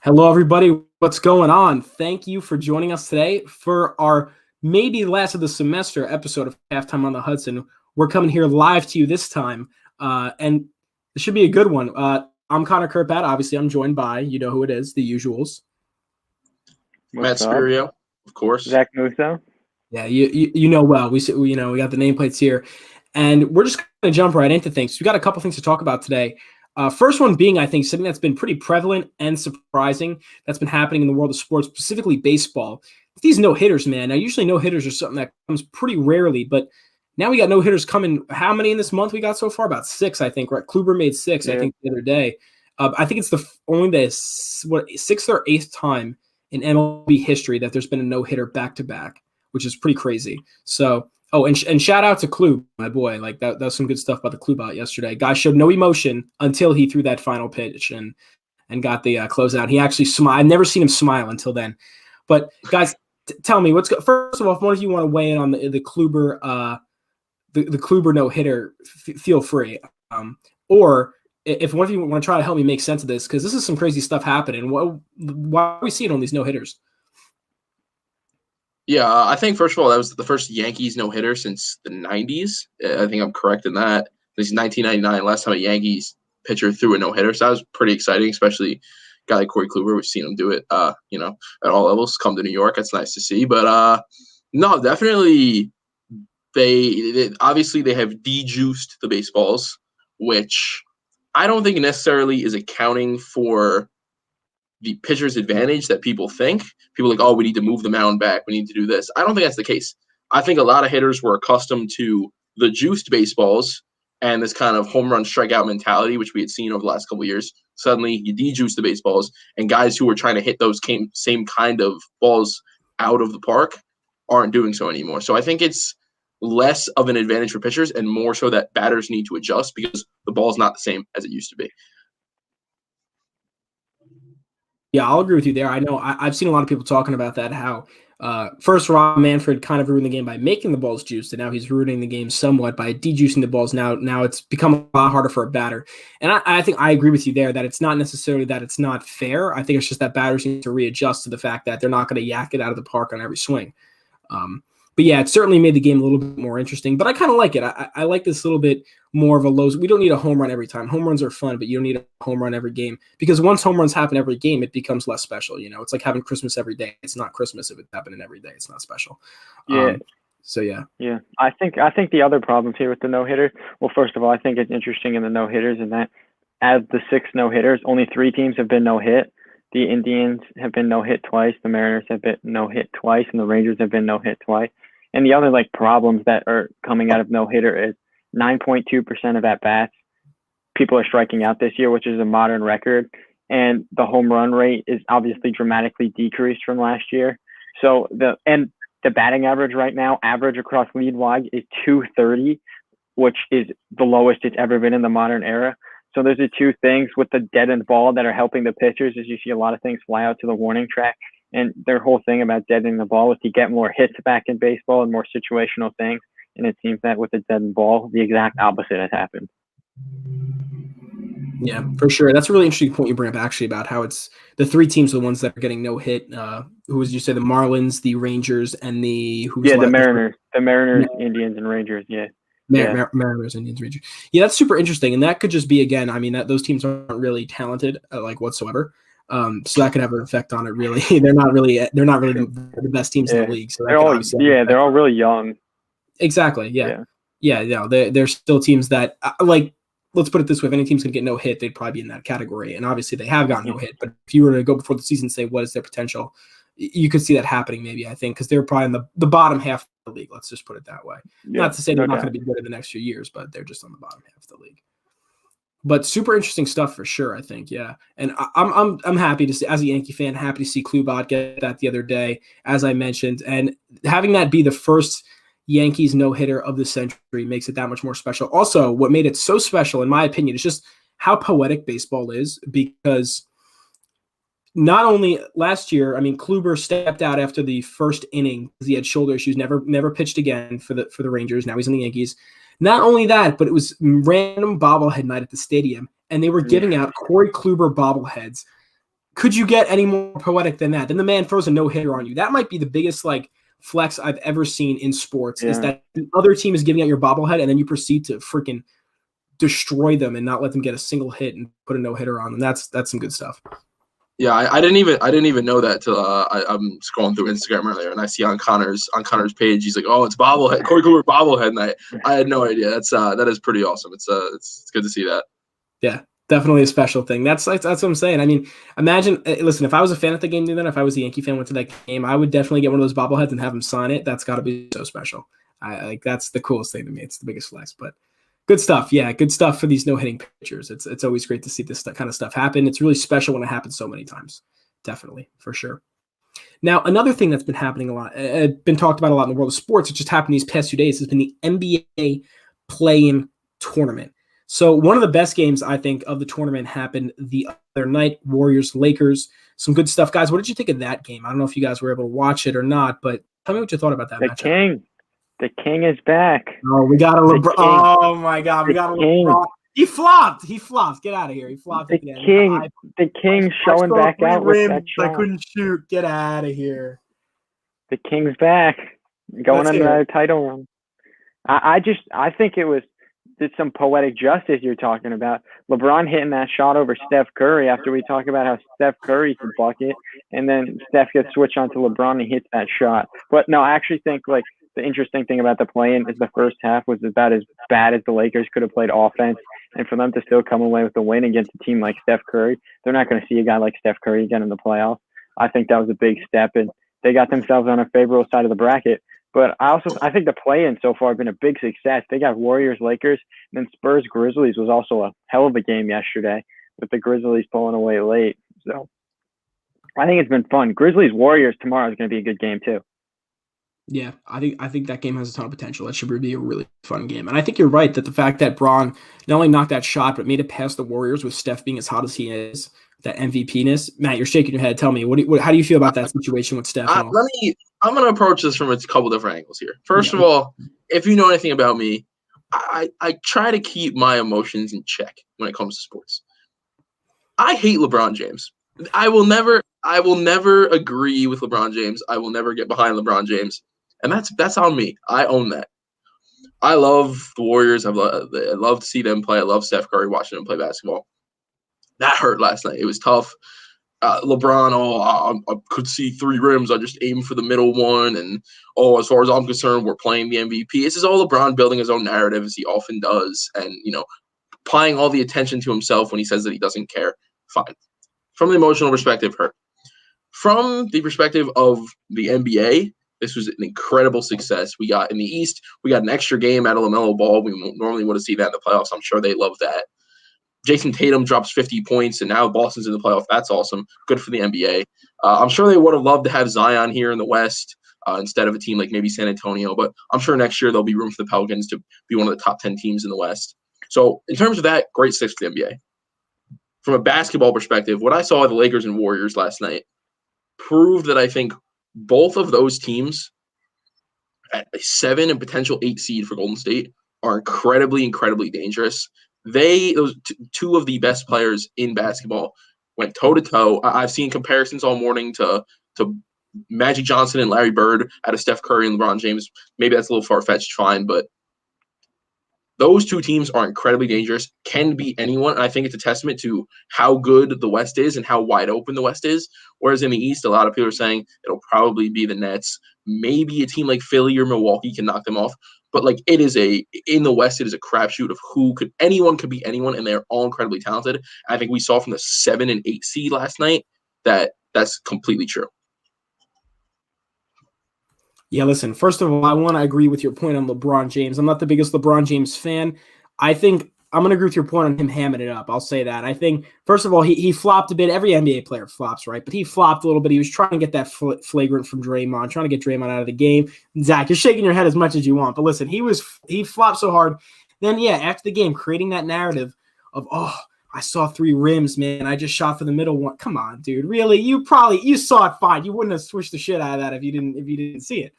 Hello, everybody. What's going on? Thank you for joining us today for our maybe last of the semester episode of Halftime on the Hudson. We're coming here live to you this time, and it should be a good one. I'm Connor Kirkpat. Obviously, I'm joined by, you know who it is, the usuals. Matt Spirio, of course. Zach Musso. Yeah, you know well. We got the nameplates here, and we're just going to jump right into things. We got a couple things to talk about today. First one being, I think, something that's been pretty prevalent and surprising that's been happening in the world of sports, specifically baseball. These no-hitters, man. Now, usually no-hitters are something that comes pretty rarely, but now we got no-hitters coming. How many in this month we got so far? About 6, I think, right? Kluber made 6, yeah. I think, the other day. I think it's only the 6th or 8th time in MLB history that there's been a no-hitter back-to-back, which is pretty crazy. So, and shout out to Klub, my boy. Like that was some good stuff about the Klub out yesterday. Guy showed no emotion until he threw that final pitch and got the closeout. He actually smiled. I've never seen him smile until then. But guys, tell me first of all, if one of you want to weigh in on the Kluber the Kluber no hitter, feel free. Or if one of you want to try to help me make sense of this, because this is some crazy stuff happening. Why are we seeing all these no hitters? Yeah, I think, first of all, that was the first Yankees no-hitter since the 90s. I think I'm correct in that. This is 1999, last time a Yankees pitcher threw a no-hitter. So that was pretty exciting, especially a guy like Corey Kluber. We've seen him do it, at all levels. Come to New York. That's nice to see. But, no, definitely they obviously they have de-juiced the baseballs, which I don't think necessarily is accounting for the pitcher's advantage that people think. People are like, oh, we need to move the mound back. We need to do this. I don't think that's the case. I think a lot of hitters were accustomed to the juiced baseballs and this kind of home run strikeout mentality, which we had seen over the last couple of years. Suddenly you de-juice the baseballs, and guys who were trying to hit those same kind of balls out of the park aren't doing so anymore. So I think it's less of an advantage for pitchers and more so that batters need to adjust because the ball's not the same as it used to be. Yeah, I'll agree with you there. I know I've seen a lot of people talking about that, how first Rob Manfred kind of ruined the game by making the balls juiced, and now he's ruining the game somewhat by de-juicing the balls. Now it's become a lot harder for a batter. And I think I agree with you there that it's not necessarily that it's not fair. I think it's just that batters need to readjust to the fact that they're not going to yak it out of the park on every swing. But yeah, it certainly made the game a little bit more interesting. But I kind of like it. I like this little bit more of a low. We don't need a home run every time. Home runs are fun, but you don't need a home run every game, because once home runs happen every game, it becomes less special. It's like having Christmas every day. It's not Christmas if it's happening every day. It's not special. Yeah. So yeah. Yeah. I think the other problems here with the no hitter. Well, first of all, I think it's interesting in the no hitters in that as the 6 no hitters, only 3 teams have been no hit. The Indians have been no hit twice. The Mariners have been no hit twice, and the Rangers have been no hit twice. And the other problems that are coming out of no hitter is 9.2% of at bats people are striking out this year, which is a modern record. And the home run rate is obviously dramatically decreased from last year. So the batting average right now, average across league wide, is 230, which is the lowest it's ever been in the modern era. So there's the 2 things with the deadened ball that are helping the pitchers, is you see a lot of things fly out to the warning track. And their whole thing about deadening the ball was to get more hits back in baseball and more situational things. And it seems that with the deadened ball, the exact opposite has happened. Yeah, for sure. That's a really interesting point you bring up, actually, about how it's the 3 teams are the ones that are getting no hit. Who was you say? The Marlins, the Rangers, and the Mariners. The Mariners, Indians, and Rangers. Yeah. Mariners, Indians, Rangers. Yeah, that's super interesting, and that could just be, again, I mean, that those teams aren't really talented whatsoever. So that could have an effect on it. Really, they're not really the best teams in the league. So they're all really young. Exactly. Yeah. They're still teams that let's put it this way: if any team's gonna get no hit, they'd probably be in that category. And obviously, they have gotten no hit. But if you were to go before the season and say what is their potential, you could see that happening. Maybe, I think, because they're probably in the bottom half of the league. Let's just put it that way. Yeah, not to say they're not going to be good in the next few years, but they're just on the bottom half of the league. But super interesting stuff for sure, I think, yeah. And I'm happy to see, as a Yankee fan, happy to see Klubot get that the other day, as I mentioned. And having that be the first Yankees no-hitter of the century makes it that much more special. Also, what made it so special, in my opinion, is just how poetic baseball is, because not only last year, I mean, Kluber stepped out after the first inning because he had shoulder issues, never pitched again for the Rangers. Now he's in the Yankees. Not only that, but it was random bobblehead night at the stadium, and they were giving out Corey Kluber bobbleheads could you get any more poetic than that? Then the man throws a no-hitter on you. That might be the biggest like flex I've ever seen in sports is that the other team is giving out your bobblehead and then you proceed to freaking destroy them and not let them get a single hit and put a no-hitter on them. That's some good stuff. Yeah, I didn't even know that till I'm scrolling through Instagram earlier and I see on Connor's page he's like, oh, it's bobblehead, Corey Kluber bobblehead, and I had no idea. That is pretty awesome. It's good to see that. Yeah, definitely a special thing. That's what I'm saying. I mean, imagine. Listen, if I was a fan at the game, then if I was a Yankee fan went to that game, I would definitely get one of those bobbleheads and have him sign it. That's got to be so special. That's the coolest thing to me. It's the biggest flex, but. Good stuff. Yeah, good stuff for these no-hitting pitchers. It's always great to see this kind of stuff happen. It's really special when it happens so many times. Definitely, for sure. Now, another thing that's been happening a lot, been talked about a lot in the world of sports, it just happened these past few days, has been the NBA play-in tournament. So one of the best games, I think, of the tournament happened the other night, Warriors-Lakers. Some good stuff. Guys, what did you think of that game? I don't know if you guys were able to watch it or not, but tell me what you thought about that matchup. The King is back. Oh, we got a LeBron. Oh my God, we got a LeBron. He flopped. Get out of here. He flopped. The King showing back out with that shot. I couldn't shoot. Get out of here. The King's back, going on the title run. I think did some poetic justice you're talking about. LeBron hitting that shot over Steph Curry after we talk about how Steph Curry can bucket, and then Steph gets switched onto LeBron and hits that shot. But no, I actually think like. The interesting thing about the play-in is the first half was about as bad as the Lakers could have played offense. And for them to still come away with the win against a team like Steph Curry, they're not going to see a guy like Steph Curry again in the playoffs. I think that was a big step, and they got themselves on a favorable side of the bracket. But I think the play-in so far has been a big success. They got Warriors, Lakers, and then Spurs, Grizzlies was also a hell of a game yesterday with the Grizzlies pulling away late. So I think it's been fun. Grizzlies, Warriors tomorrow is going to be a good game too. Yeah, I think that game has a ton of potential. That should be a really fun game. And I think you're right that the fact that Braun not only knocked that shot, but made it past the Warriors with Steph being as hot as he is, that MVP-ness. Matt, you're shaking your head. Tell me, how do you feel about that situation with Steph? I'm going to approach this from a couple different angles here. First of all, if you know anything about me, I try to keep my emotions in check when it comes to sports. I hate LeBron James. I will never agree with LeBron James. I will never get behind LeBron James. And that's on me. I own that. I love the Warriors. I love to see them play. I love Steph Curry, watching them play basketball. That hurt last night. It was tough. LeBron, I could see 3 rims. I just aimed for the middle one. And, as far as I'm concerned, we're playing the MVP. This is all LeBron building his own narrative, as he often does. And, applying all the attention to himself when he says that he doesn't care. Fine. From the emotional perspective, hurt. From the perspective of the NBA, this was an incredible success. We got in the East, we got an extra game out of LaMelo Ball. We normally would have seen that in the playoffs. I'm sure they love that. Jason Tatum drops 50 points, and now Boston's in the playoff. That's awesome. Good for the NBA. I'm sure they would have loved to have Zion here in the West instead of a team like maybe San Antonio. But I'm sure next year there'll be room for the Pelicans to be one of the top 10 teams in the West. So in terms of that, great success for the NBA. From a basketball perspective, what I saw of the Lakers and Warriors last night proved that I think both of those teams at a 7 and potential 8 seed for Golden State are incredibly, incredibly dangerous. Those two of the best players in basketball went toe-to-toe. I've seen comparisons all morning to Magic Johnson and Larry Bird out of Steph Curry and LeBron James. Maybe that's a little far-fetched, fine, but those two teams are incredibly dangerous, can beat anyone. And I think it's a testament to how good the West is and how wide open the West is. Whereas in the East, a lot of people are saying it'll probably be the Nets. Maybe a team like Philly or Milwaukee can knock them off. But in the West, it is a crapshoot of anyone could beat anyone, and they're all incredibly talented. And I think we saw from the 7 and 8 seed last night that that's completely true. Yeah, listen, first of all, I want to agree with your point on LeBron James. I'm not the biggest LeBron James fan. I think I'm going to agree with your point on him hamming it up. I'll say that. I think, first of all, he flopped a bit. Every NBA player flops, right? But he flopped a little bit. He was trying to get that flagrant from Draymond, trying to get Draymond out of the game. Zach, you're shaking your head as much as you want. But listen, he flopped so hard. Then, after the game, creating that narrative of, I saw 3 rims, man. I just shot for the middle one. Come on, dude. Really? You saw it fine. You wouldn't have switched the shit out of that if you didn't see it.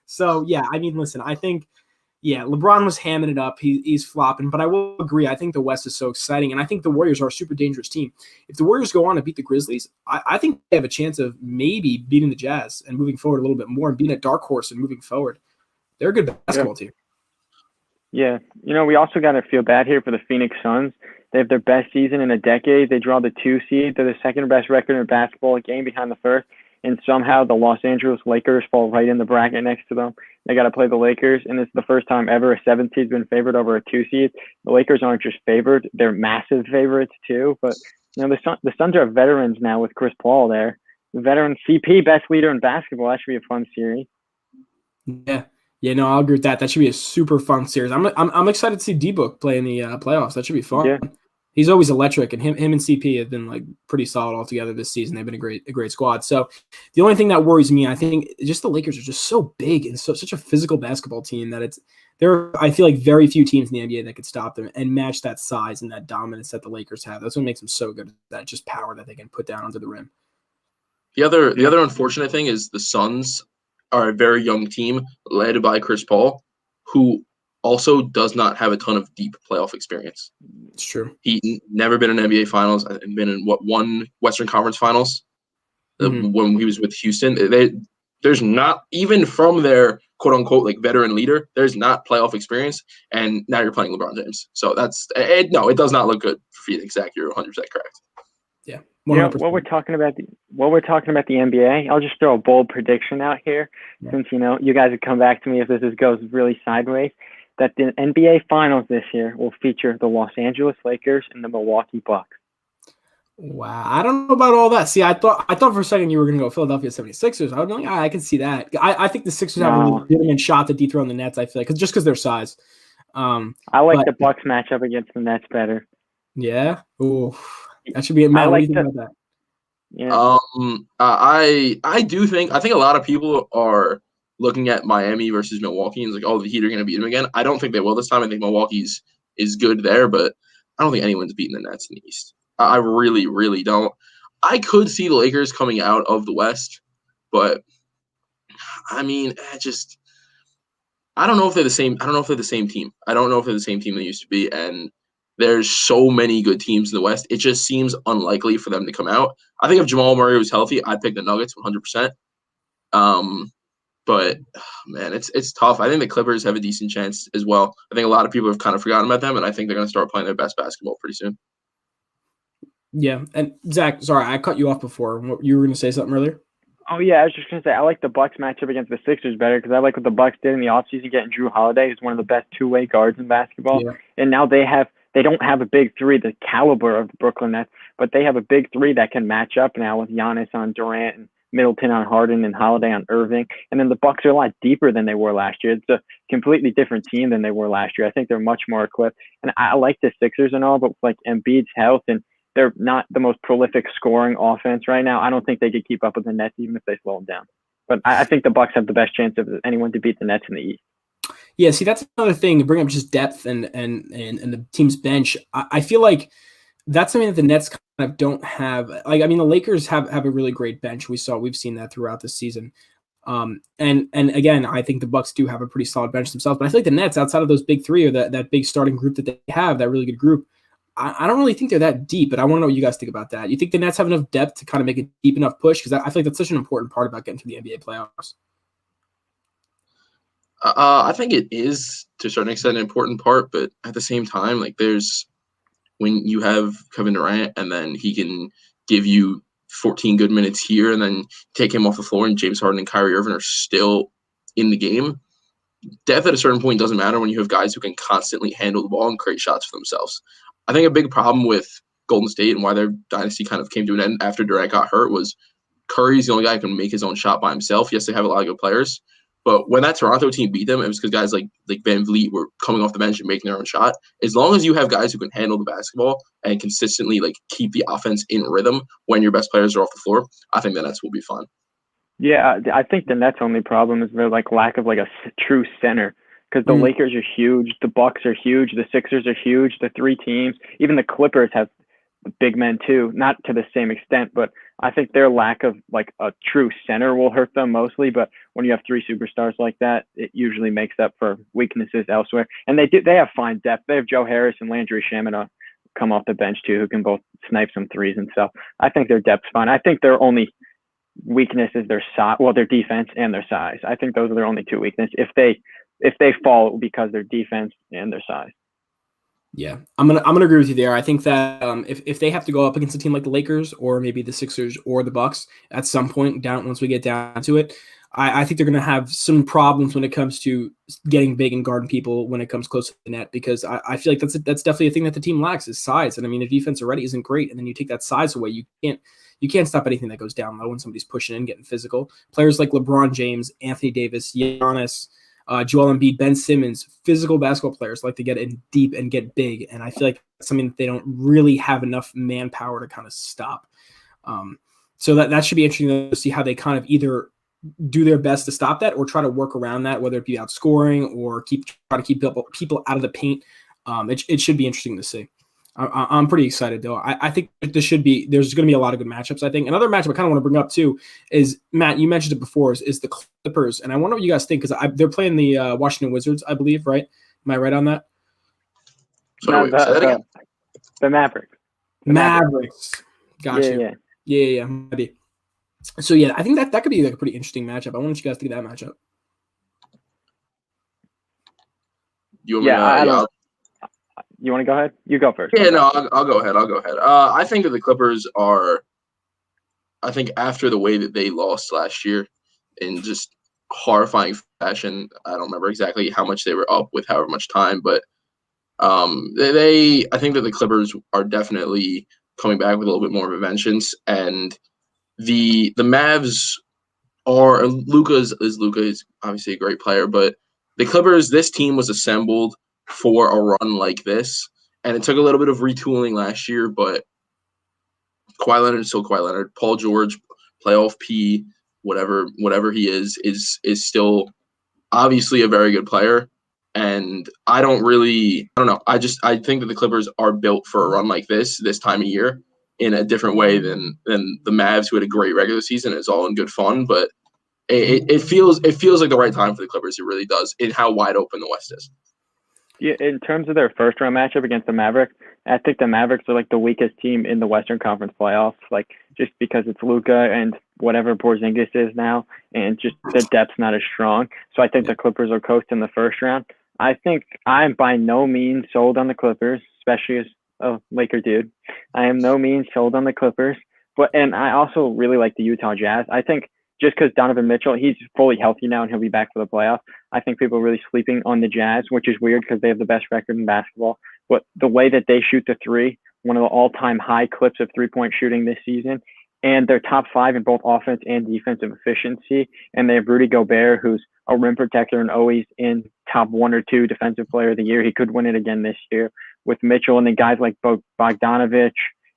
So, listen, I think Yeah, LeBron was hamming it up. He's flopping, but I will agree. I think the West is so exciting, and I think the Warriors are a super dangerous team. If the Warriors go on to beat the Grizzlies, I think they have a chance of maybe beating the Jazz and moving forward a little bit more and being a dark horse and moving forward. They're a good basketball team. Yeah. We also got to feel bad here for the Phoenix Suns. They have their best season in a decade. They draw the 2 seed. They're the second best record in basketball, a game behind the first. And somehow the Los Angeles Lakers fall right in the bracket next to them. They got to play the Lakers, and it's the first time ever a 7 seed's been favored over a 2 seed. The Lakers aren't just favored; they're massive favorites too. But the Suns are veterans now with Chris Paul there. The veteran CP, best leader in basketball. That should be a fun series. Yeah, no, I'll agree with that. That should be a super fun series. I'm excited to see D-Book play in the playoffs. That should be fun. Yeah. He's always electric, and him and CP have been like pretty solid altogether this season. They've been a great squad. So the only thing that worries me, I think, just the Lakers are just so big and such a physical basketball team that I feel like very few teams in the NBA that could stop them and match that size and that dominance that the Lakers have. That's what makes them so good. That just power that they can put down onto the rim. The other unfortunate thing is the Suns are a very young team led by Chris Paul, who also does not have a ton of deep playoff experience. It's true. He never been in NBA Finals and been in one Western Conference Finals when he was with Houston. There's not, even from their quote unquote like veteran leader, there's not playoff experience, and now you're playing LeBron James. So it does not look good for Phoenix. Zach, you're 100% correct. Yeah. What we're talking about the NBA, I'll just throw a bold prediction out here, since you guys have come back to me if this goes really sideways, that the NBA Finals this year will feature the Los Angeles Lakers and the Milwaukee Bucks. Wow, I don't know about all that. See, I thought for a second you were going to go Philadelphia 76ers. I was like, I can see that. I think the Sixers have a legitimate shot to dethrone the Nets. I feel like just because their size. I like the Bucks matchup against the Nets better. Yeah. Ooh. That should be a matter. What do you think about that? Yeah. I think a lot of people are looking at Miami versus Milwaukee and like, oh, the Heat are going to beat them again. I don't think they will this time. I think Milwaukee's is good there, but I don't think anyone's beating the Nets in the East. I really, really don't. I could see the Lakers coming out of the West, but I mean, I don't know if they're the same. I don't know if they're the same team. I don't know if they're the same team they used to be, and there's so many good teams in the West. It just seems unlikely for them to come out. I think if Jamal Murray was healthy, I'd pick the Nuggets 100%. But man, it's tough. I think the Clippers have a decent chance as well. I think a lot of people have kind of forgotten about them, and I think they're going to start playing their best basketball pretty soon. Yeah, and Zach, sorry, I cut you off before. You were going to say something earlier? Oh, yeah, I was just going to say I like the Bucks matchup against the Sixers better because I like what the Bucks did in the offseason getting Drew Holiday, who's one of the best two-way guards in basketball. Yeah. And now they don't have a big three, the caliber of the Brooklyn Nets, but they have a big three that can match up now with Giannis on Durant and Middleton on Harden and Holiday on Irving. And then the Bucks are a lot deeper than they were last year. It's a completely different team than they were last year. I think they're much more equipped. And I like the Sixers and all, but with like Embiid's health, and they're not the most prolific scoring offense right now. I don't think they could keep up with the Nets even if they slow them down. But I think the Bucks have the best chance of anyone to beat the Nets in the East. Yeah, see, that's another thing to bring up, just depth and the team's bench. I feel like that's something that the Nets kind of don't have. Like, I mean, the Lakers have a really great bench. We've seen that throughout the season. And again, I think the Bucks do have a pretty solid bench themselves. But I feel like the Nets, outside of those big three or that big starting group that they have, that really good group, I don't really think they're that deep. But I want to know what you guys think about that. You think the Nets have enough depth to kind of make a deep enough push? Because I feel like that's such an important part about getting to the NBA playoffs. I think it is to a certain extent an important part, but at the same time, like when you have Kevin Durant and then he can give you 14 good minutes here and then take him off the floor and James Harden and Kyrie Irving are still in the game. Depth at a certain point doesn't matter when you have guys who can constantly handle the ball and create shots for themselves. I think a big problem with Golden State and why their dynasty kind of came to an end after Durant got hurt was Curry's the only guy who can make his own shot by himself. Yes, they have a lot of good players, but when that Toronto team beat them, it was because guys like Van Vliet were coming off the bench and making their own shot. As long as you have guys who can handle the basketball and consistently keep the offense in rhythm when your best players are off the floor, I think the Nets will be fine. Yeah, I think the Nets' only problem is their lack of a true center. Because the Lakers are huge, the Bucks are huge, the Sixers are huge, the three teams, even the Clippers have big men too, not to the same extent, but I think their lack of like a true center will hurt them mostly. But when you have three superstars like that, it usually makes up for weaknesses elsewhere. And they have fine depth. They have Joe Harris and Landry Shamet come off the bench too, who can both snipe some threes and stuff. I think their depth's fine. I think their only weakness is their size, well, their defense and their size. I think those are their only two weaknesses. If they fall because their defense and their size. Yeah, I'm gonna agree with you there. I think that if they have to go up against a team like the Lakers or maybe the Sixers or the Bucks at some point once we get down to it, I think they're gonna have some problems when it comes to getting big and guarding people when it comes close to the net, because I feel like that's definitely a thing that the team lacks is size. And I mean, if defense already isn't great, and then you take that size away, you can't stop anything that goes down low when somebody's pushing in, getting physical. Players like LeBron James, Anthony Davis, Giannis, Joel Embiid, Ben Simmons, physical basketball players like to get in deep and get big, and I feel like that's something that they don't really have enough manpower to kind of stop. So that should be interesting to see how they kind of either do their best to stop that or try to work around that, whether it be outscoring or try to keep people out of the paint. It should be interesting to see. I'm pretty excited though. I think there's going to be a lot of good matchups. I think another matchup I kind of want to bring up too is, Matt, you mentioned it before, is the Clippers, and I wonder what you guys think, because they're playing the Washington Wizards, I believe, right? Am I right on that? No, the Mavericks. Mavericks. Gotcha. Yeah. Maybe. So yeah, I think that could be like a pretty interesting matchup. I wonder what you guys think of that matchup. You want to go ahead? You go first. Yeah, no, I'll go ahead. I think that the Clippers are, I think after the way that they lost last year in just horrifying fashion, I don't remember exactly how much they were up with however much time, but I think that the Clippers are definitely coming back with a little bit more of a vengeance, and the Mavs are, Luka is obviously a great player, but the Clippers, this team was assembled for a run like this, and it took a little bit of retooling last year, but Kawhi Leonard is still Kawhi Leonard. Paul George, playoff P, whatever he is still obviously a very good player. And I don't know. I think that the Clippers are built for a run like this time of year in a different way than the Mavs, who had a great regular season. It's all in good fun, but it feels like the right time for the Clippers. It really does, in how wide open the West is. Yeah, in terms of their first round matchup against the Mavericks, I think the Mavericks are like the weakest team in the Western Conference playoffs, like just because it's Luka and whatever Porzingis is now, and just the depth's not as strong. So I think the Clippers are coasting the first round. I think I'm by no means sold on the Clippers, especially as a Laker dude. I am no means sold on the Clippers, and I also really like the Utah Jazz. I think just because Donovan Mitchell, he's fully healthy now and he'll be back for the playoffs. I think people are really sleeping on the Jazz, which is weird because they have the best record in basketball. But the way that they shoot the three, one of the all-time high clips of three-point shooting this season, and they're top 5 in both offense and defensive efficiency. And they have Rudy Gobert, who's a rim protector and always in top 1 or 2 defensive player of the year. He could win it again this year with Mitchell, and then guys like Bogdanovich,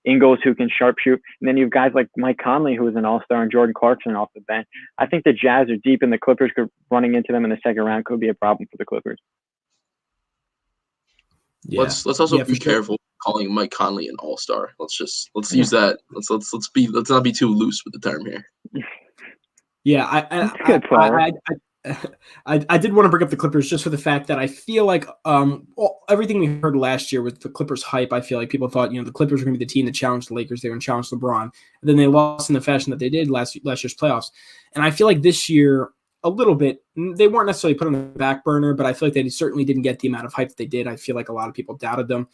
Ingles, who can sharpshoot, and then you have guys like Mike Conley, who is an all-star, and Jordan Clarkson off the bench. I think the Jazz are deep, and the Clippers running into them in the second round could be a problem for the Clippers. Yeah. Let's also be careful calling Mike Conley an all-star. Let's use that. Let's not be too loose with the term here. Yeah, I did want to bring up the Clippers just for the fact that I feel like everything we heard last year with the Clippers hype, I feel like people thought, the Clippers were going to be the team that challenged the Lakers. They were going to challenge LeBron. And then they lost in the fashion that they did last year's playoffs. And I feel like this year, a little bit, they weren't necessarily put on the back burner, but I feel like they certainly didn't get the amount of hype that they did. I feel like a lot of people doubted them.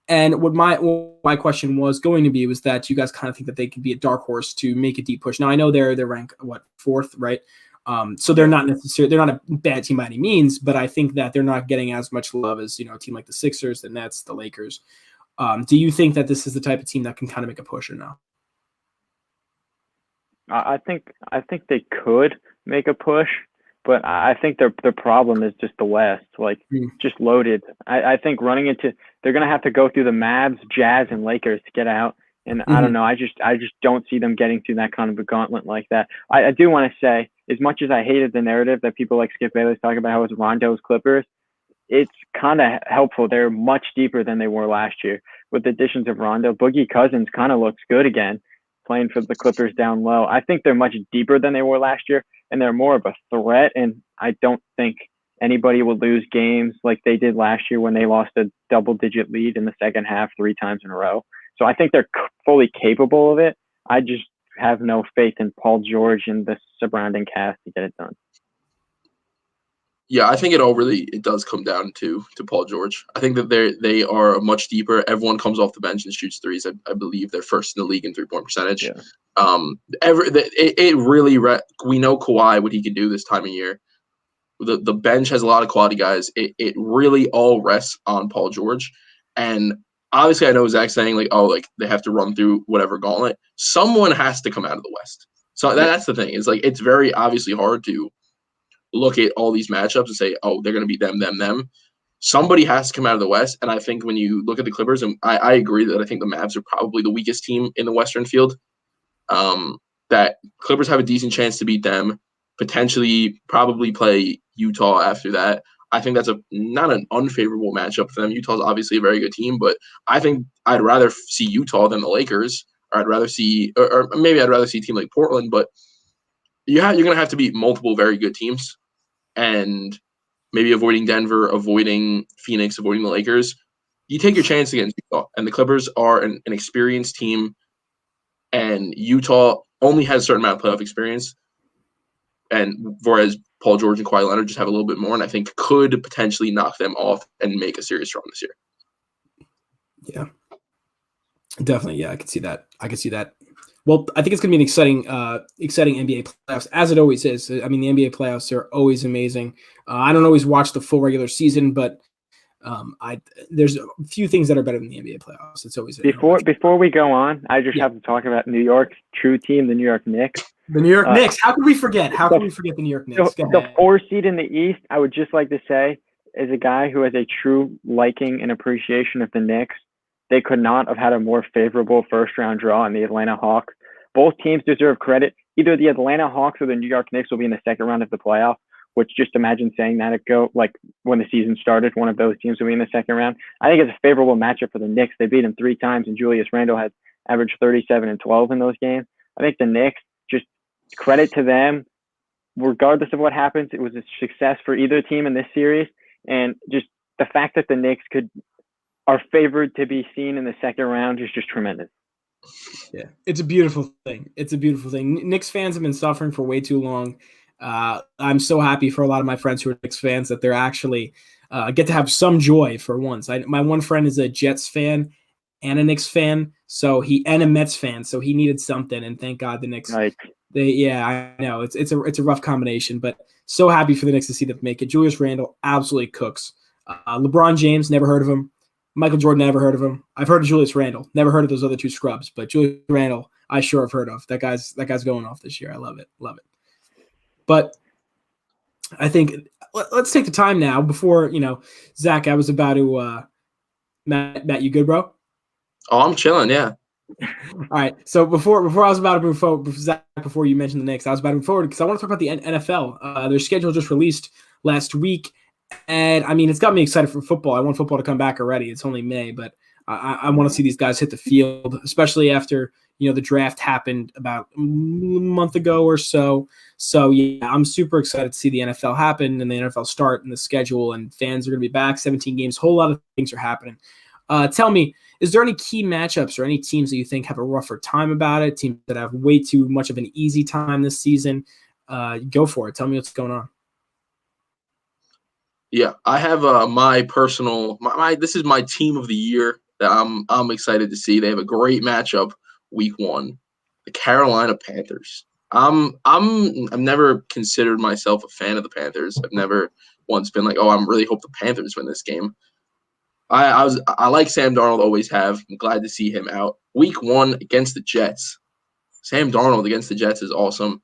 And what my question was going to be was that you guys kind of think that they could be a dark horse to make a deep push. Now I know they're ranked 4th, right? So they're not a bad team by any means, but I think that they're not getting as much love as a team like the Sixers, the Nets, the Lakers. Do you think that this is the type of team that can kind of make a push or no? I think they could make a push, but I think their problem is just the West, just loaded. I think running into, they're gonna have to go through the Mavs, Jazz, and Lakers to get out. And I don't know. I just don't see them getting through that kind of a gauntlet like that. I do want to say, as much as I hated the narrative that people like Skip Bayless talking about how it's Rondo's Clippers, it's kind of helpful. They're much deeper than they were last year. with the additions of Rondo. Boogie Cousins kind of looks good again, playing for the Clippers down low. I think they're much deeper than they were last year, and they're more of a threat. And I don't think anybody will lose games like they did last year when they lost a double-digit lead in the second half 3 times in a row. So I think they're fully capable of it. I just have no faith in Paul George and the surrounding cast to get it done. Yeah, I think it does come down to Paul George. I think that they are much deeper. Everyone comes off the bench and shoots threes. I believe they're first in the league in 3-point percentage. Yeah. We know Kawhi, what he can do this time of year. The bench has a lot of quality guys. It really all rests on Paul George. And obviously I know Zach's saying they have to run through whatever gauntlet. Someone has to come out of the West. So that's the thing. It's very obviously hard to look at all these matchups and say, oh, they're going to beat them. Somebody has to come out of the West. And I think when you look at the Clippers, and I agree that I think the Mavs are probably the weakest team in the Western field, that Clippers have a decent chance to beat them, potentially probably play Utah after that. I think that's not an unfavorable matchup for them. Utah's obviously a very good team, but I think I'd rather see Utah than the Lakers, or I'd rather see – or maybe I'd rather see a team like Portland, but you're going to have to beat multiple very good teams. And maybe avoiding Denver, avoiding Phoenix, avoiding the Lakers, you take your chance against Utah. And the Clippers are an experienced team, and Utah only has a certain amount of playoff experience. And whereas Paul George and Kawhi Leonard just have a little bit more, and I think could potentially knock them off and make a serious run this year. Yeah, definitely. Yeah, I can see that. Well, I think it's going to be an exciting NBA playoffs, as it always is. I mean, the NBA playoffs are always amazing. I don't always watch the full regular season, but there's a few things that are better than the NBA playoffs. It's always before we go on, I just have to talk about New York's true team, the New York Knicks. The New York Knicks. How could we forget? How could we forget the New York Knicks? The 4 seed in the East, I would just like to say, as a guy who has a true liking and appreciation of the Knicks, they could not have had a more favorable first-round draw in the Atlanta Hawks. Both teams deserve credit. Either the Atlanta Hawks or the New York Knicks will be in the second round of the playoff, which just imagine saying that when the season started, one of those teams will be in the second round. I think it's a favorable matchup for the Knicks. They beat them 3 times, and Julius Randle had averaged 37 and 12 in those games. I think the Knicks, just credit to them. Regardless of what happens, it was a success for either team in this series. And just the fact that the Knicks are favored to be seen in the second round is just tremendous. Yeah, it's a beautiful thing. Knicks fans have been suffering for way too long. I'm so happy for a lot of my friends who are Knicks fans that they're actually get to have some joy for once. My one friend is a Jets fan and a Knicks fan, and a Mets fan, so he needed something, and thank God the Knicks. Right. I know it's a rough combination, but so happy for the Knicks to see them make it. Julius Randle absolutely cooks. LeBron James, never heard of him. Michael Jordan, never heard of him. I've heard of Julius Randle. Never heard of those other 2 scrubs, but Julius Randle, I sure have heard of. That guy's going off this year. I love it. But I think let's take the time now before, Zach, I was about to Matt, you good, bro? Oh, I'm chilling, yeah. All right. So before I was about to move forward, Zach, before you mentioned the Knicks, I was about to move forward because I want to talk about the NFL. Their schedule just released last week. And I mean, it's got me excited for football. I want football to come back already. It's only May, but I want to see these guys hit the field, especially after, the draft happened about a month ago or so. So yeah, I'm super excited to see the NFL happen and the NFL start and the schedule, and fans are going to be back, 17 games, whole lot of things are happening. Tell me, is there any key matchups or any teams that you think have a rougher time about it? Teams that have way too much of an easy time this season? Go for it. Tell me what's going on. Yeah, I have my personal this is my team of the year that I'm excited to see. They have a great matchup week 1, the Carolina Panthers. I've never considered myself a fan of the Panthers. I've never once been like, oh, I really hope the Panthers win this game. I like Sam Darnold, always have. I'm glad to see him out. Week 1 against the Jets. Sam Darnold against the Jets is awesome.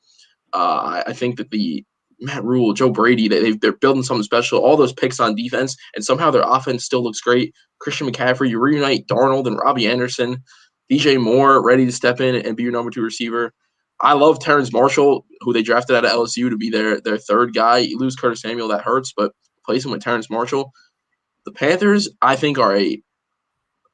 I think that the Matt Rule, Joe Brady, they're building something special. All those picks on defense, and somehow their offense still looks great. Christian McCaffrey, you reunite Darnold and Robbie Anderson. DJ Moore ready to step in and be your number 2 receiver. I love Terrence Marshall, who they drafted out of LSU to be their third guy. You lose Curtis Samuel, that hurts, but replace him with Terrence Marshall. The Panthers, I think, are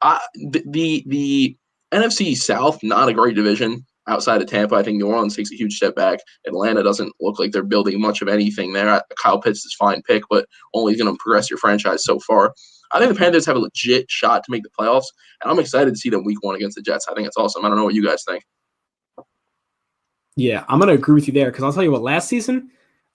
The NFC South, not a great division outside of Tampa. I think New Orleans takes a huge step back. Atlanta doesn't look like they're building much of anything there. Kyle Pitts is a fine pick, but only going to progress your franchise so far. I think the Panthers have a legit shot to make the playoffs, and I'm excited to see them week 1 against the Jets. I think it's awesome. I don't know what you guys think. Yeah, I'm going to agree with you there because I'll tell you what, last season,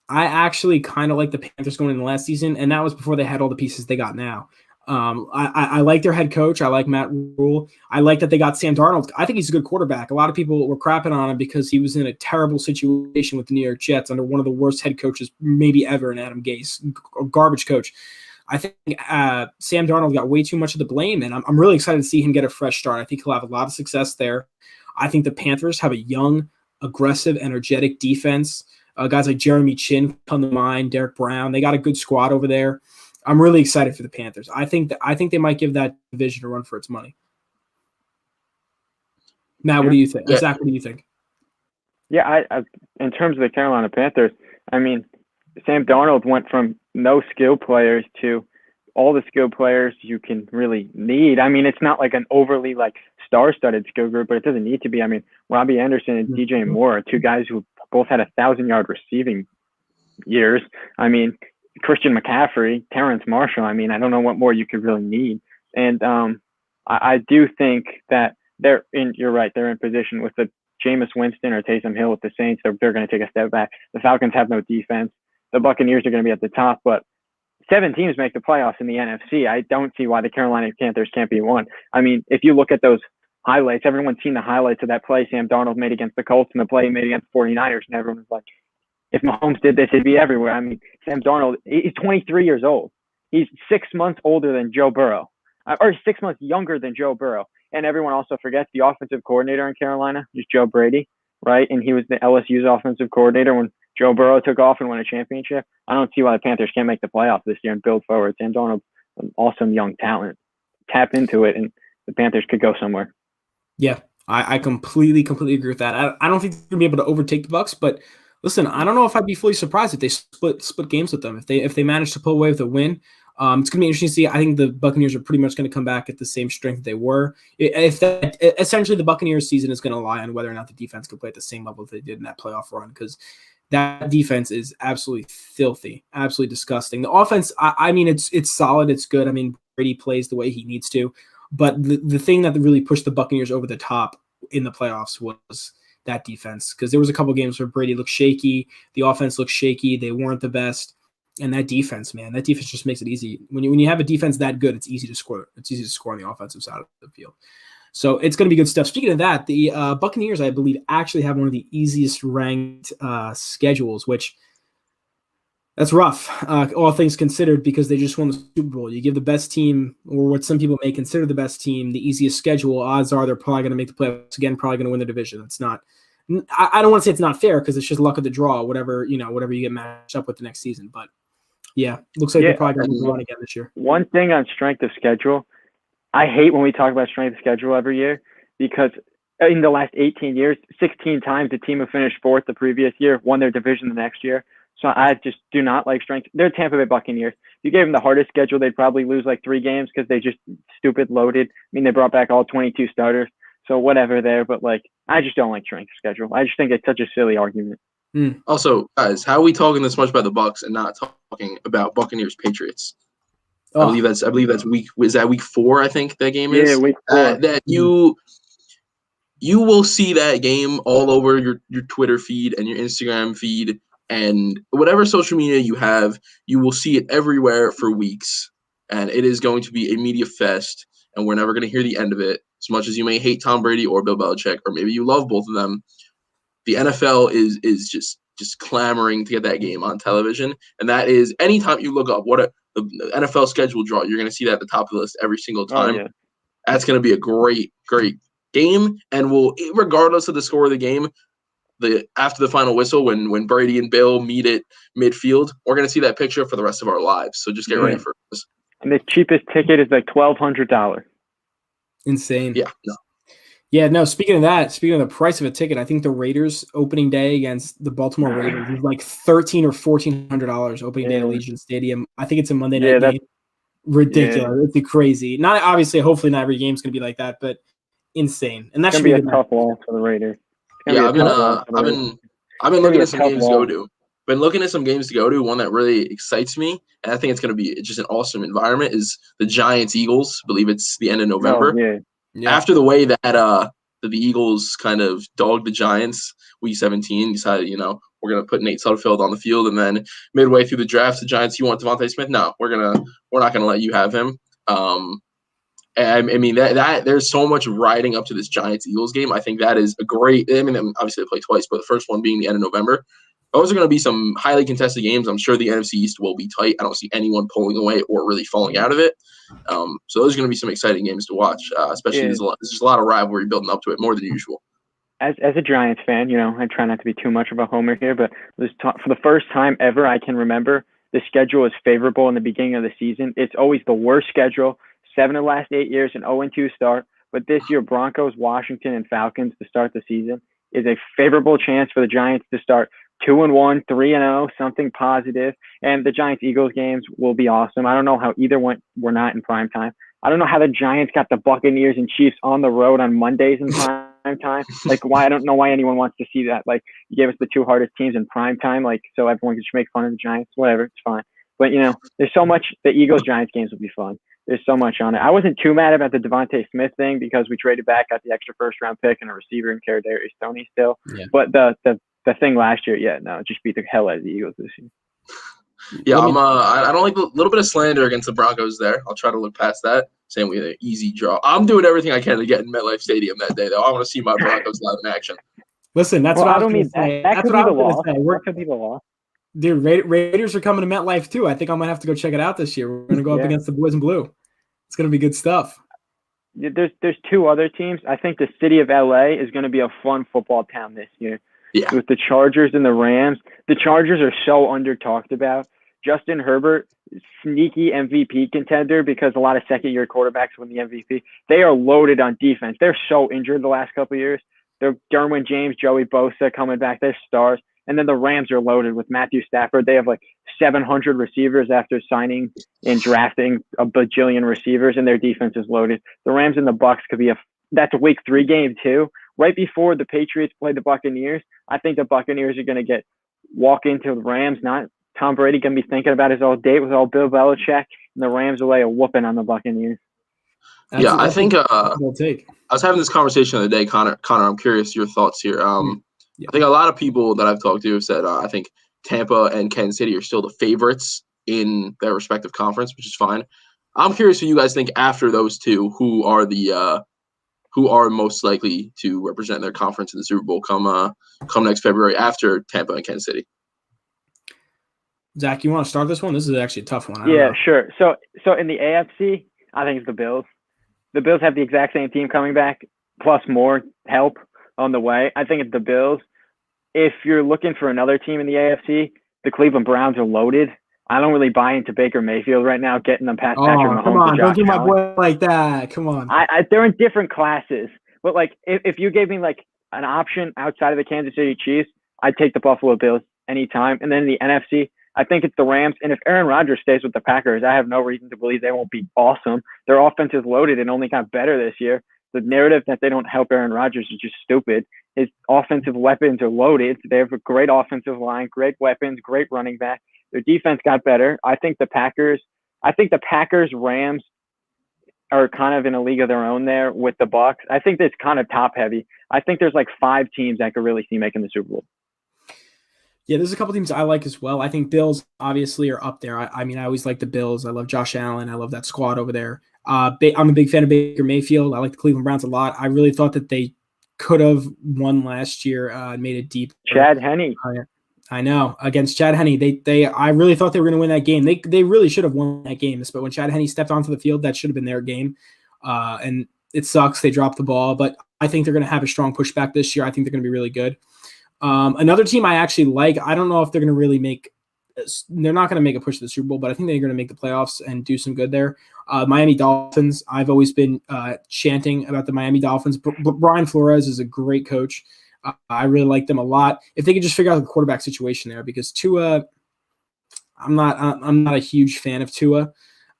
I actually kind of like the Panthers going in the last season, and that was before they had all the pieces they got now. I like their head coach. I like Matt Rule. I like that they got Sam Darnold. I think he's a good quarterback. A lot of people were crapping on him because he was in a terrible situation with the New York Jets under one of the worst head coaches maybe ever in Adam Gase, a garbage coach. I think Sam Darnold got way too much of the blame, and I'm really excited to see him get a fresh start. I think he'll have a lot of success there. I think the Panthers have a young, aggressive, energetic defense. Guys like Jeremy Chin come to mind, Derek Brown. They got a good squad over there. I'm really excited for the Panthers. I think they might give that division a run for its money. Matt, what do you think? Yeah. Zach, what do you think? Yeah, I in terms of the Carolina Panthers, I mean, Sam Darnold went from no skill players to all the skill players you can really need. I mean, it's not like an overly like star-studded skill group, but it doesn't need to be. I mean, Robbie Anderson and DJ Moore are two guys who both had 1,000-yard receiving years. I mean, Christian McCaffrey, Terrence Marshall. I mean, I don't know what more you could really need. And I do think that you're right, they're in position with the Jameis Winston or Taysom Hill with the Saints. They're going to take a step back. The Falcons have no defense. The Buccaneers are going to be at the top, but 7 teams make the playoffs in the NFC. I don't see why the Carolina Panthers can't be one. I mean, if you look at those highlights, everyone's seen the highlights of that play Sam Darnold made against the Colts and the play he made against the 49ers, and everyone was like, if Mahomes did this, he'd be everywhere. I mean, Sam Darnold, he's 23 years old. He's 6 months older than Joe Burrow, or 6 months younger than Joe Burrow. And everyone also forgets the offensive coordinator in Carolina is Joe Brady, right? And he was the LSU's offensive coordinator when Joe Burrow took off and won a championship. I don't see why the Panthers can't make the playoffs this year and build forward. Sam Darnold's an awesome young talent. Tap into it, and the Panthers could go somewhere. Yeah, I completely agree with that. I don't think they're going to be able to overtake the Bucs, but listen, I don't know if I'd be fully surprised if they split games with them. If they manage to pull away with a win, it's going to be interesting to see. I think the Buccaneers are pretty much going to come back at the same strength that they were. Essentially, the Buccaneers season is going to lie on whether or not the defense can play at the same level that they did in that playoff run, because that defense is absolutely filthy, absolutely disgusting. The offense, I mean, it's solid, it's good. I mean, Brady plays the way he needs to, but the thing that really pushed the Buccaneers over the top in the playoffs was that defense, because there was a couple games where Brady looked shaky, the offense looked shaky, they weren't the best, and that defense, man, that defense just makes it easy. When you have a defense that good, it's easy to score. It's easy to score on the offensive side of the field. So it's going to be good stuff. Speaking of that, the Buccaneers, I believe, actually have one of the easiest ranked schedules, which that's rough, all things considered, because they just won the Super Bowl. You give the best team, or what some people may consider the best team, the easiest schedule, odds are they're probably going to make the playoffs again, probably going to win the division. It's not – I don't want to say it's not fair, because it's just luck of the draw, whatever you get matched up with the next season. But, yeah, looks like they're probably going to move on again this year. One thing on strength of schedule, I hate when we talk about strength of schedule every year, because in the last 18 years, 16 times the team who finished fourth the previous year won their division the next year. So I just do not like strength. They're Tampa Bay Buccaneers. If you gave them the hardest schedule, they'd probably lose like 3 games because they just stupid loaded. I mean, they brought back all 22 starters. So whatever there, but like, I just don't like strength of schedule. I just think it's such a silly argument. Also, guys, how are we talking this much about the Bucs and not talking about Buccaneers Patriots? I believe that's week. Was that week 4? I think that game is. Yeah, week 4. That you will see that game all over your Twitter feed and your Instagram feed and whatever social media you have. You will see it everywhere for weeks, and it is going to be a media fest. And we're never going to hear the end of it. As much as you may hate Tom Brady or Bill Belichick, or maybe you love both of them, the NFL is just clamoring to get that game on television. And that is, anytime you look up the NFL schedule draw, you're going to see that at the top of the list every single time. Yeah. That's going to be a great game. And regardless of the score of the game, after the final whistle, when Brady and Bill meet at midfield, we're going to see that picture for the rest of our lives. So just get ready for this. And the cheapest ticket is like $1,200. Insane. Yeah. No. Yeah, no, speaking of the price of a ticket, I think the Raiders opening day against the Baltimore Ravens is like $1,300 or $1,400 opening day at Allegiant Stadium. I think it's a Monday night game. ridiculous. Yeah. It's crazy. Not obviously, hopefully not every game's going to be like that, but insane. And that should be a tough loss for the Raiders. Yeah, I've been looking at some games to go to. Been looking at some games to go to. One that really excites me, and I think it's going to be just an awesome environment, is the Giants-Eagles. I believe it's the end of November. Oh, yeah. After the way that the Eagles kind of dogged the Giants week 17, decided, we're going to put Nate Sutherfield on the field, and then midway through the draft, the Giants, you want Devontae Smith? No, we're not going to let you have him. I mean that there's so much riding up to this Giants-Eagles game. I think that is a great. I mean, obviously they play twice, but the first one being the end of November. Those are going to be some highly contested games. I'm sure the NFC East will be tight. I don't see anyone pulling away or really falling out of it. So those are going to be some exciting games to watch, especially there's just a lot of rivalry building up to it, more than usual. As a Giants fan, I try not to be too much of a homer here, but for the first time ever I can remember, the schedule is favorable in the beginning of the season. It's always the worst schedule, 7 of the last 8 years, an 0-2 start. But this year, Broncos, Washington, and Falcons to start the season is a favorable chance for the Giants to start 2-1, 3-0, something positive. And the Giants-Eagles games will be awesome. I don't know how either one were not in prime time. I don't know how the Giants got the Buccaneers and Chiefs on the road on Mondays in prime time. Like, why? I don't know why anyone wants to see that. Like, you gave us the two hardest teams in prime time, like, so everyone can just make fun of the Giants. Whatever, it's fine. But, there's so much. The Eagles-Giants games will be fun. There's so much on it. I wasn't too mad about the Devontae Smith thing because we traded back, got the extra first-round pick and a receiver in Kadarius Toney still. Yeah. But the thing last year, just beat the hell out of the Eagles this year. Yeah, I don't like a little bit of slander against the Broncos there. I'll try to look past that, saying we had an easy draw. I'm doing everything I can to get in MetLife Stadium that day, though. I want to see my Broncos live in action. Listen, that's what I don't mean. That could be the loss. That could be the loss. Dude, Raiders are coming to MetLife too. I think I might have to go check it out this year. We're going to go up against the boys in blue. It's going to be good stuff. There's two other teams. I think the city of LA is going to be a fun football town this year. Yeah. With the Chargers and the Rams. The Chargers are so under-talked about. Justin Herbert, sneaky MVP contender because a lot of second-year quarterbacks win the MVP. They are loaded on defense. They're so injured the last couple of years. They're Derwin James, Joey Bosa coming back. They're stars. And then the Rams are loaded with Matthew Stafford. They have like 700 receivers after signing and drafting a bajillion receivers, and their defense is loaded. The Rams and the Bucs could be that's a week 3 game too. Right before the Patriots play the Buccaneers, I think the Buccaneers are going to walk into the Rams, not Tom Brady going to be thinking about his old date with old Bill Belichick, and the Rams will lay a whooping on the Buccaneers. I think I was having this conversation the other day, Connor. I'm curious your thoughts here. I think a lot of people that I've talked to have said I think Tampa and Kansas City are still the favorites in their respective conference, which is fine. I'm curious what you guys think after those two, who are most likely to represent their conference in the Super Bowl come next February after Tampa and Kansas City. Zach, you want to start this one? This is actually a tough one. Sure. So in the AFC, I think it's the Bills. The Bills have the exact same team coming back, plus more help on the way. I think it's the Bills. If you're looking for another team in the AFC, the Cleveland Browns are loaded. I don't really buy into Baker Mayfield right now, getting them past Patrick Mahomes. Come on, don't do my boy like that. Come on. They're in different classes. But, like, if you gave me, like, an option outside of the Kansas City Chiefs, I'd take the Buffalo Bills anytime. And then in the NFC, I think it's the Rams. And if Aaron Rodgers stays with the Packers, I have no reason to believe they won't be awesome. Their offense is loaded and only got better this year. The narrative that they don't help Aaron Rodgers is just stupid. His offensive weapons are loaded. They have a great offensive line, great weapons, great running back. Their defense got better. I think the Packers, Rams are kind of in a league of their own there with the Bucs. I think it's kind of top heavy. I think there's like 5 teams I could really see making the Super Bowl. Yeah, there's a couple teams I like as well. I think Bills obviously are up there. I mean, I always like the Bills. I love Josh Allen. I love that squad over there. I'm a big fan of Baker Mayfield. I like the Cleveland Browns a lot. I really thought that they could have won last year and made it deep. Chad Henne. I know, against Chad Henne. I really thought they were going to win that game. They really should have won that game. But when Chad Henne stepped onto the field, that should have been their game. And it sucks they dropped the ball. But I think they're going to have a strong pushback this year. I think they're going to be really good. Another team I actually like, I don't know if they're going to really they're not going to make a push to the Super Bowl, but I think they're going to make the playoffs and do some good there. Miami Dolphins, I've always been chanting about the Miami Dolphins. Brian Flores is a great coach. I really like them a lot. If they could just figure out the quarterback situation there, because Tua, I'm not a huge fan of Tua.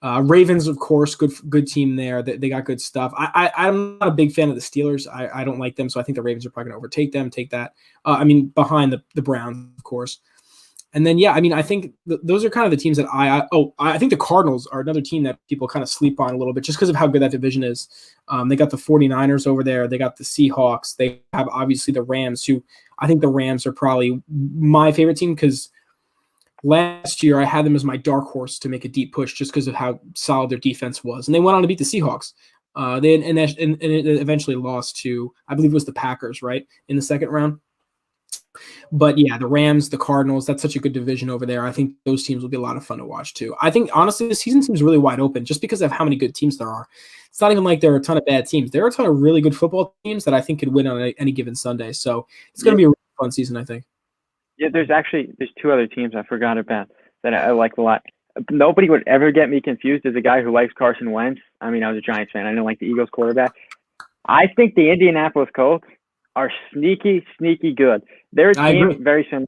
Ravens, of course, good team there. They got good stuff. I'm not a big fan of the Steelers. I don't like them, so I think the Ravens are probably going to overtake them, take that. Behind the Browns, of course. And then, I think those are kind of the teams that I think the Cardinals are another team that people kind of sleep on a little bit just because of how good that division is. They got the 49ers over there. They got the Seahawks. They have, obviously, the Rams, who I think the Rams are probably my favorite team because last year I had them as my dark horse to make a deep push just because of how solid their defense was. And they went on to beat the Seahawks. And it eventually lost to, I believe it was the Packers, right, in the second round. But yeah, the Rams, the Cardinals, that's such a good division over there. I think those teams will be a lot of fun to watch too. I think, honestly, the season seems really wide open just because of how many good teams there are. It's not even like there are a ton of bad teams. There are a ton of really good football teams that I think could win on any given Sunday. So it's going to be a really fun season, I think. Yeah, there's two other teams I forgot about that I like a lot. Nobody would ever get me confused as a guy who likes Carson Wentz. I mean, I was a Giants fan. I didn't like the Eagles quarterback. I think the Indianapolis Colts are sneaky good. They're a team very similar.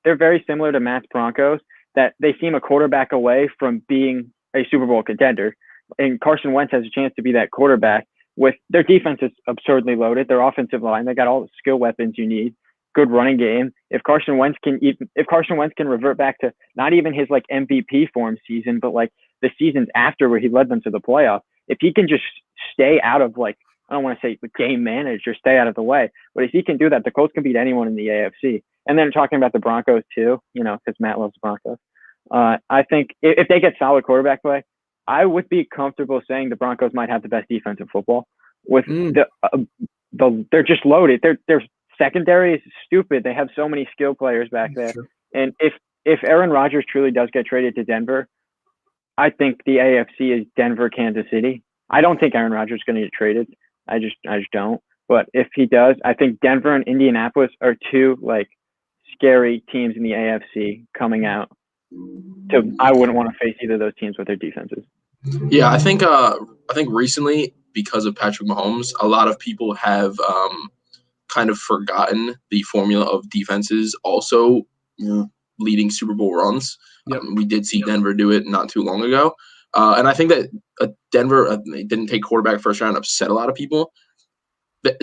They're very similar to Matt's Broncos, that they seem a quarterback away from being a Super Bowl contender. And Carson Wentz has a chance to be that quarterback. With their defense is absurdly loaded. Their offensive line, they got all the skill weapons you need. Good running game. If Carson Wentz can revert back to not even his like MVP form season, but like the seasons after where he led them to the playoffs, if he can just stay out of like, I don't want to say game manager, stay out of the way, but if he can do that, the Colts can beat anyone in the AFC. And then talking about the Broncos too, because Matt loves the Broncos. I think if they get solid quarterback play, I would be comfortable saying the Broncos might have the best defense in football. With they're just loaded. Their secondary is stupid. They have so many skill players back there. Sure. And if Aaron Rodgers truly does get traded to Denver, I think the AFC is Denver, Kansas City. I don't think Aaron Rodgers is going to get traded. I just don't. But if he does, I think Denver and Indianapolis are two like scary teams in the AFC coming out. I wouldn't want to face either of those teams with their defenses. Yeah, I think recently, because of Patrick Mahomes, a lot of people have kind of forgotten the formula of defenses also leading Super Bowl runs. Yep. We did see Denver do it not too long ago. And I think that Denver they didn't take quarterback first round upset a lot of people.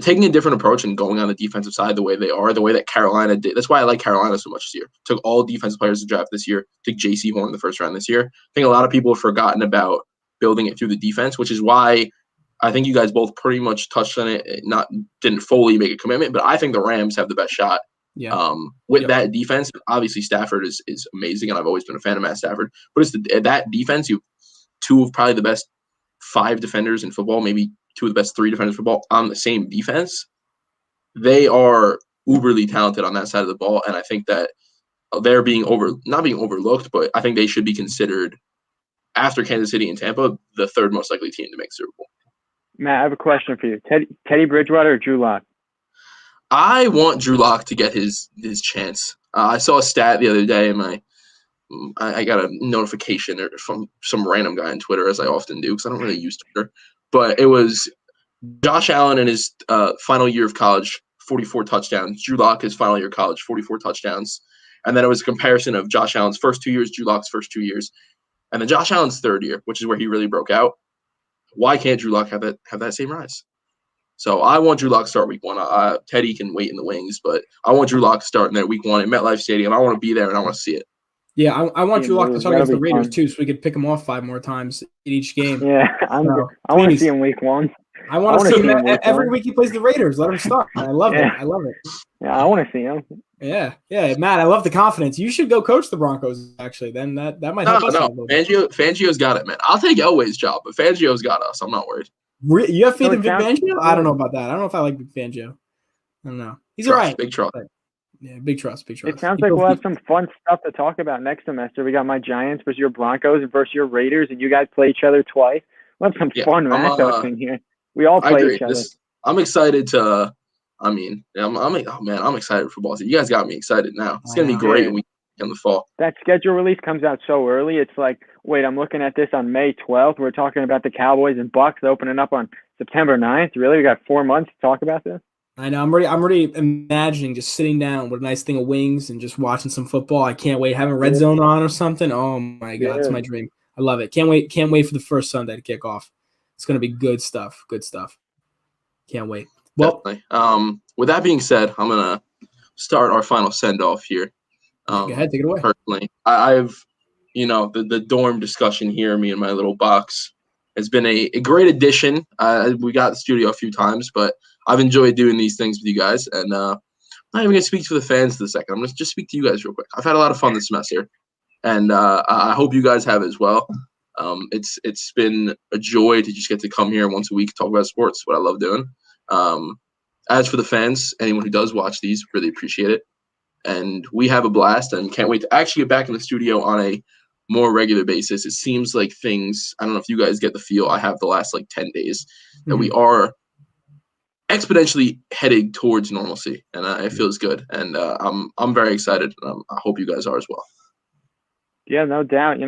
Taking a different approach and going on the defensive side the way they are, the way that Carolina did. That's why I like Carolina so much this year. Took all defensive players to draft this year. Took J.C. Horn in the first round this year. I think a lot of people have forgotten about building it through the defense, which is why I think you guys both pretty much touched on it. Didn't fully make a commitment, but I think the Rams have the best shot. Yeah. With that defense. Obviously, Stafford is amazing, and I've always been a fan of Matt Stafford. But it's that defense. You have two of probably the best 5 defenders in football, maybe 2 of the best 3 defenders in football on the same defense. They are uberly talented on that side of the ball, and I think that they're not being overlooked, but I think they should be considered, after Kansas City and Tampa, the third most likely team to make Super Bowl. Matt, I have a question for you. Teddy Bridgewater or Drew Lock? I want Drew Lock to get his chance. I saw a stat the other day in I got a notification from some random guy on Twitter, as I often do, because I don't really use Twitter. But it was Josh Allen in his final year of college, 44 touchdowns. Drew Lock, his final year of college, 44 touchdowns. And then it was a comparison of Josh Allen's first 2 years, Drew Lock's first 2 years, and then Josh Allen's third year, which is where he really broke out. Why can't Drew Lock have that same rise? So I want Drew Lock to start week 1. Teddy can wait in the wings, but I want Drew Lock to start in there week 1 at MetLife Stadium. I want to be there, and I want to see it. Yeah, I want Drew Lock to start against the Raiders, too, so we could pick him off 5 more times in each game. Yeah, I want to see him week 1. I want to see him every week he plays the Raiders. Let him start. I love it. Yeah, I want to see him. Yeah, Matt, I love the confidence. You should go coach the Broncos, actually. Then that might help us. No, Fangio's got it, man. I'll take Elway's job, but Fangio's got us. I'm not worried. You have faith in Vic Fangio? I don't know about that. I don't know if I like Vic Fangio. I don't know. He's all right. Big trust. Yeah, big trust. It sounds like we'll have some fun stuff to talk about next semester. We got my Giants versus your Broncos versus your Raiders, and you guys play each other twice. We'll have some fun matchups in here. We all play each other. I'm excited to. I'm excited for football season. You guys got me excited now. It's gonna be great in the fall. That schedule release comes out so early. It's like, wait, I'm looking at this on May 12th. We're talking about the Cowboys and Bucks opening up on September 9th. Really, we got 4 months to talk about this. I know. I'm already imagining just sitting down with a nice thing of wings and just watching some football. I can't wait. Having Red Zone on or something. Oh my God, it's my dream. I love it. Can't wait for the first Sunday to kick off. It's going to be good stuff. Good stuff. Can't wait. Well, definitely. With that being said, I'm going to start our final send-off here. Go ahead, take it away. Personally, I've, the dorm discussion here, me and my little box, has been a great addition. We got the studio a few times, but I've enjoyed doing these things with you guys. And I'm not even going to speak to the fans for a second. I'm going to just speak to you guys real quick. I've had a lot of fun this semester, and I hope you guys have as well. It's been a joy to just get to come here once a week, talk about sports, what I love doing. As for the fans, anyone who does watch these, really appreciate it. And we have a blast and can't wait to actually get back in the studio on a more regular basis. It seems like things, I don't know if you guys get the feel I have the last 10 days, that we are exponentially heading towards normalcy, and it feels good. And I'm very excited. I hope you guys are as well. Yeah, no doubt.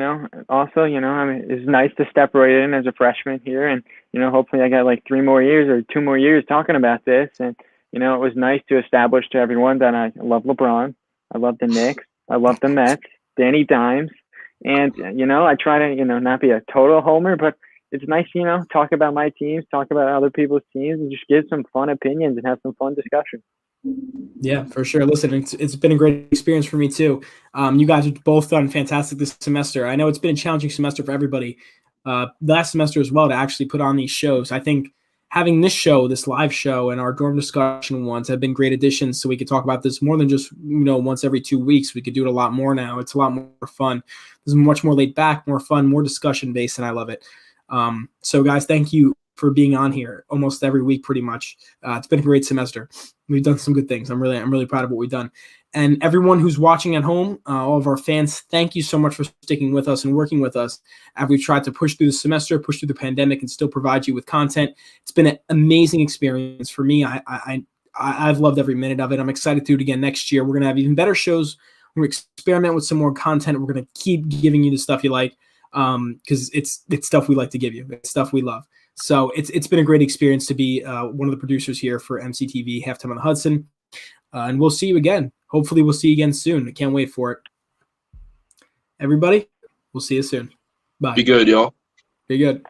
Also, it's nice to step right in as a freshman here, and hopefully I got 3 more years or 2 more years talking about this. And it was nice to establish to everyone that I love LeBron, I love the Knicks, I love the Mets, Danny Dimes, and I try to not be a total homer, but it's nice talk about my teams, talk about other people's teams, and just give some fun opinions and have some fun discussion. Yeah, for sure. Listen, it's been a great experience for me too. You guys have both done fantastic this semester. I know it's been a challenging semester for everybody. Last semester as well, to actually put on these shows. I think having this show, this live show, and our dorm discussion ones have been great additions, so we could talk about this more than just once every 2 weeks. We could do it a lot more now. It's a lot more fun. This is much more laid back, more fun, more discussion based, and I love it. So guys, thank you for being on here almost every week, pretty much. It's been a great semester. We've done some good things. I'm really proud of what we've done. And everyone who's watching at home, all of our fans, thank you so much for sticking with us and working with us as we've tried to push through the semester, push through the pandemic, and still provide you with content. It's been an amazing experience for me. I've loved every minute of it. I'm excited to do it again next year. We're going to have even better shows. We're going to experiment with some more content. We're going to keep giving you the stuff you like, because it's stuff we like to give you. It's stuff we love. So it's been a great experience to be one of the producers here for MCTV Halftime on the Hudson. And we'll see you again. Hopefully we'll see you again soon. I can't wait for it. Everybody, we'll see you soon. Bye. Be good, y'all. Be good.